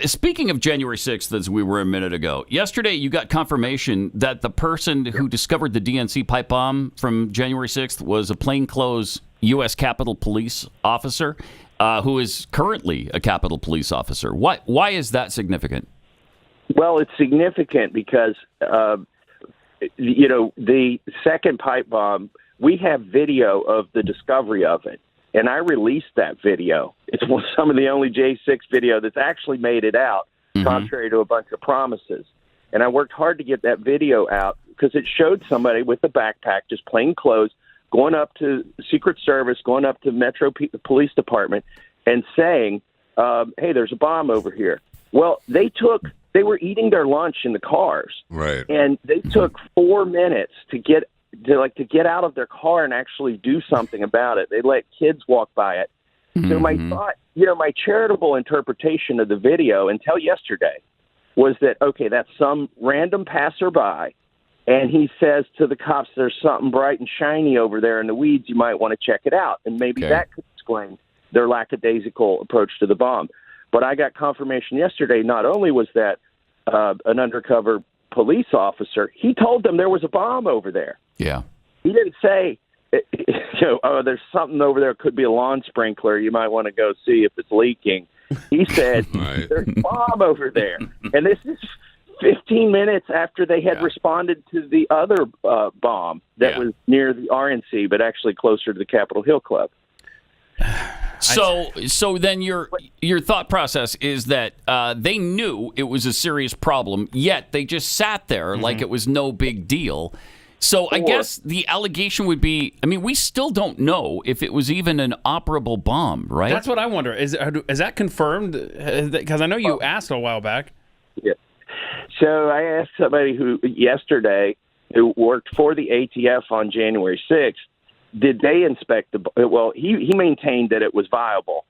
speaking of January 6th, as we were a minute ago, yesterday you got confirmation that the person who discovered the DNC pipe bomb from January 6th was a plainclothes U.S. Capitol Police officer who is currently a Capitol Police officer. Why is that significant? Well, it's significant because, the second pipe bomb, we have video of the discovery of it. And I released that video. It's some of the only J6 video that's actually made it out, contrary to a bunch of promises. And I worked hard to get that video out because it showed somebody with a backpack, just plain clothes, going up to Secret Service, going up to Metro Police Department, and saying, hey, there's a bomb over here. Well, they were eating their lunch in the cars. Right. And they took 4 minutes to get out of their car and actually do something about it. They let kids walk by it. So my thought, my charitable interpretation of the video until yesterday was that, okay, that's some random passerby, and he says to the cops, there's something bright and shiny over there in the weeds. You might want to check it out. And maybe that could explain their lackadaisical approach to the bomb. But I got confirmation yesterday, not only was that an undercover police officer, he told them there was a bomb over there. Yeah. He didn't say, there's something over there. It could be a lawn sprinkler. You might want to go see if it's leaking. He said, there's a bomb over there. And this is 15 minutes after they had responded to the other bomb that was near the RNC, but actually closer to the Capitol Hill Club. So then your thought process is that they knew it was a serious problem, yet they just sat there like it was no big deal. So I guess the allegation would be, we still don't know if it was even an operable bomb, right? That's what I wonder. Is that confirmed? Because I know you asked a while back. Yeah. So I asked somebody yesterday who worked for the ATF on January 6th, did they inspect well, he maintained that it was viable.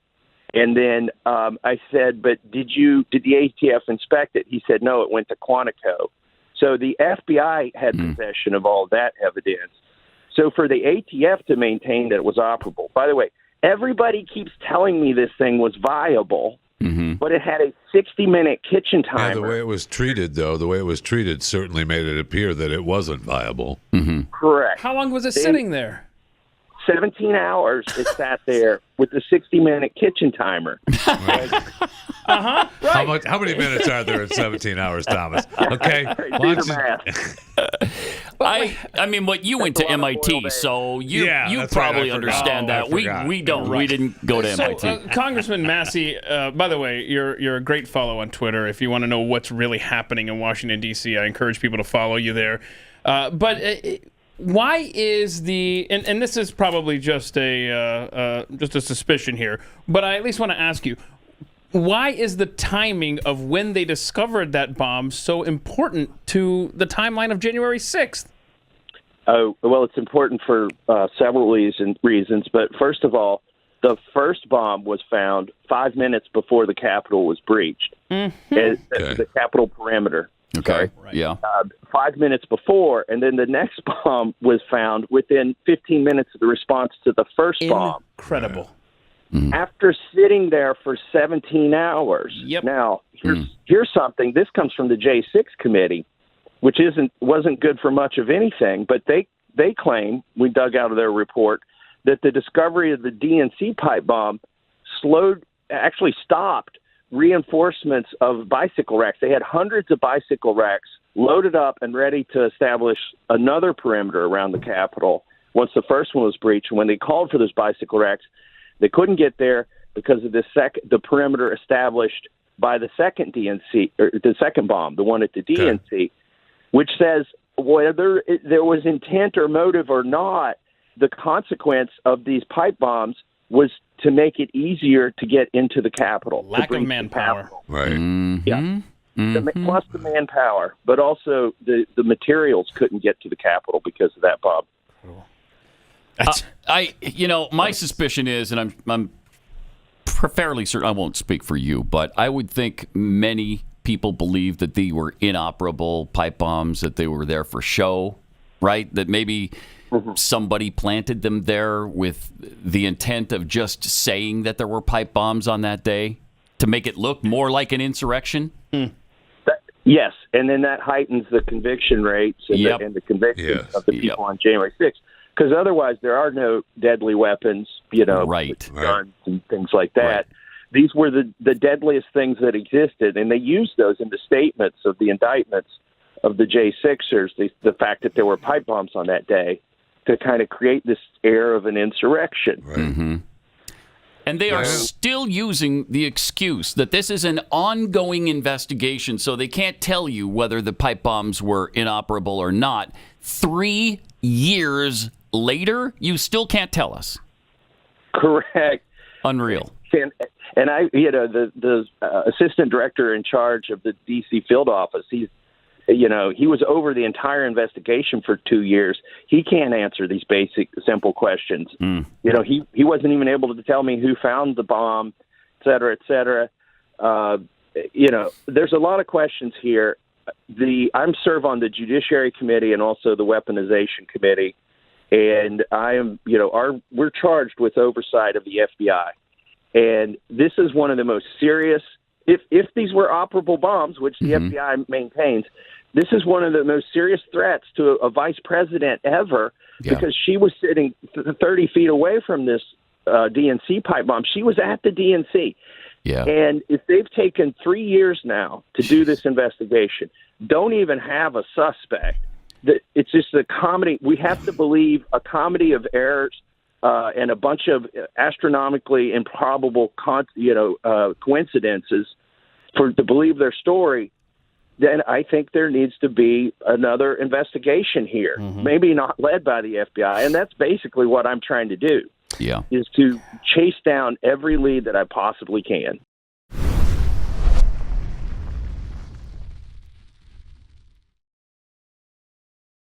And then I said, but did the ATF inspect it? He said, no, it went to Quantico. So the FBI had possession of all that evidence. So for the ATF to maintain that it was operable, by the way, everybody keeps telling me this thing was viable, but it had a 60-minute kitchen timer. Yeah, the way it was treated, certainly made it appear that it wasn't viable. Correct. How long was it sitting there? 17 hours it sat there with the 60-minute kitchen timer. Right. How many minutes are there in 17 hours, Thomas? Okay. Do the math. But you went to MIT, so you probably understand that. We don't. We didn't go to MIT. Congressman Massie, by the way, you're a great follow on Twitter. If you want to know what's really happening in Washington, D.C., I encourage people to follow you there. Why is and this is probably just a suspicion here, but I at least want to ask you, why is the timing of when they discovered that bomb so important to the timeline of January 6th? Oh, well, it's important for several reasons, but first of all, the first bomb was found 5 minutes before the Capitol was breached, the Capitol perimeter. Okay. Right. Yeah. 5 minutes before, and then the next bomb was found within 15 minutes of the response to the first bomb. Incredible. After sitting there for 17 hours. Yep. Now, here's something. This comes from the J6 committee, which wasn't good for much of anything, but they claim, we dug out of their report, that the discovery of the DNC pipe bomb actually stopped reinforcements of bicycle racks. They had hundreds of bicycle racks loaded up and ready to establish another perimeter around the Capitol once the first one was breached. And when they called for those bicycle racks, they couldn't get there because of the perimeter established by the second DNC, or the second bomb, the one at the DNC, which says whether there was intent or motive or not, the consequence of these pipe bombs was to make it easier to get into the Capitol. Lack of manpower. Right. Yeah. Plus the manpower, but also the materials couldn't get to the Capitol because of that bomb. My suspicion is, and I'm fairly certain, I won't speak for you, but I would think many people believe that they were inoperable pipe bombs, that they were there for show, right? That maybe somebody planted them there with the intent of just saying that there were pipe bombs on that day. to make it look more like an insurrection? Yes, and then that heightens the conviction rates and the convictions of the people on January 6th. Because otherwise, there are no deadly weapons, guns and things like that. Right. These were the deadliest things that existed, and they used those in the statements of the indictments of the J6ers, the fact that there were pipe bombs on that day, to kind of create this air of an insurrection. Right. Mm-hmm. And they are still using the excuse that this is an ongoing investigation, so they can't tell you whether the pipe bombs were inoperable or not. 3 years later, you still can't tell us. Correct. Unreal. And I, the assistant director in charge of the D.C. field office, he was over the entire investigation for 2 years. He can't answer these basic, simple questions. He wasn't even able to tell me who found the bomb, et cetera, et cetera. There's a lot of questions here. I'm serve on the Judiciary Committee and also the Weaponization Committee, and I am, we're charged with oversight of the FBI. And this is one of the most serious, if these were operable bombs, which the FBI maintains, this is one of the most serious threats to a vice president ever, because she was sitting 30 feet away from this DNC pipe bomb. She was at the DNC. Yeah. And if they've taken 3 years now to do this investigation, don't even have a suspect, it's just a comedy. We have to believe a comedy of errors and a bunch of astronomically improbable coincidences to believe their story. Then I think there needs to be another investigation here, maybe not led by the FBI. And that's basically what I'm trying to do, is to chase down every lead that I possibly can.